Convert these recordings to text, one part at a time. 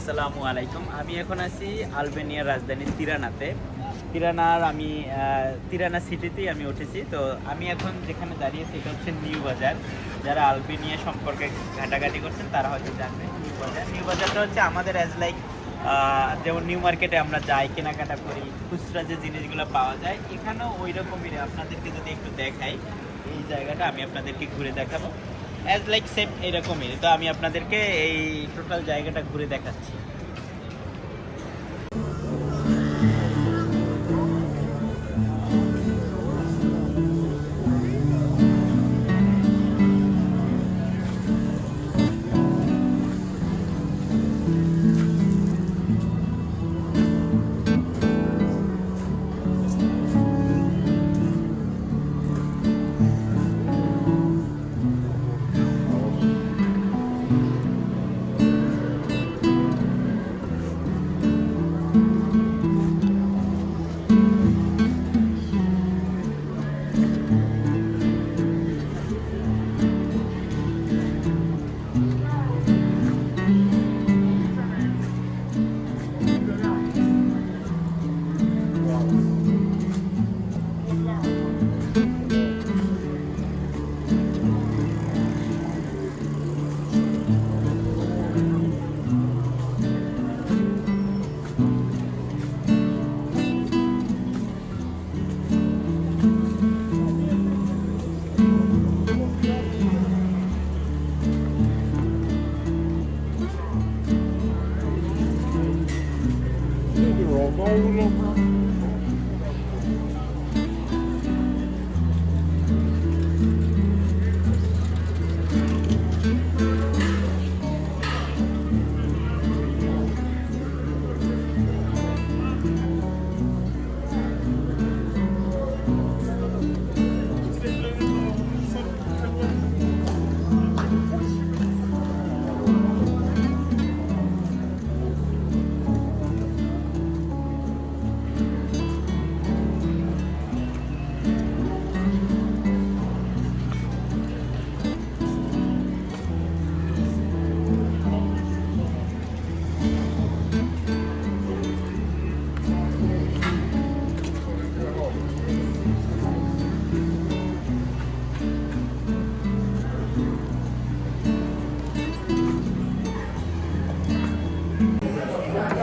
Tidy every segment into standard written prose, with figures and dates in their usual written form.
আসসালামু আলাইকুম। আমি এখন আছি আলবেনিয়ার রাজধানী তিরানাতে। তিরানা সিটিতেই আমি উঠেছি। তো আমি এখন যেখানে দাঁড়িয়েছি এটা হচ্ছে নিউ বাজার। যারা আলবেনিয়া সম্পর্কে ঘাটাঘাটি করছেন তারা হয়তো জানবেন নিউ বাজারটা হচ্ছে আমাদের অ্যাজ লাইক যেমন নিউ মার্কেটে আমরা যাই কেনাকাটা করি, খুচরা যে জিনিসগুলো পাওয়া যায় এখানেও ওই রকমই। আপনাদেরকে যদি একটু দেখাই এই জায়গাটা, আমি আপনাদেরকে ঘুরে দেখাবো অ্যাজ লাইক সেম এরকমই। তো আমি আপনাদেরকে এই টোটাল জায়গাটা ঘুরে দেখাচ্ছি।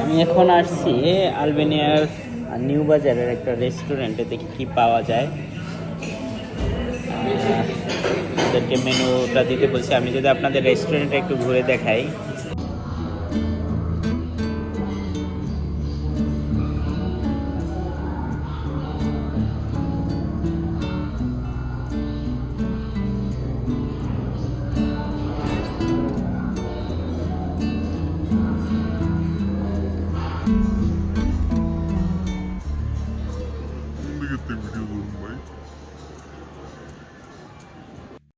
আমি এখন আসছি আলবেনিয়ার নিউ বাজারের একটা রেস্টুরেন্টে, দেখি কি পাওয়া যায়। ওদেরকে মেনুটা দিতে বলছি। আমি যদি আপনাদের রেস্টুরেন্টে একটু ঘুরে দেখাই। Video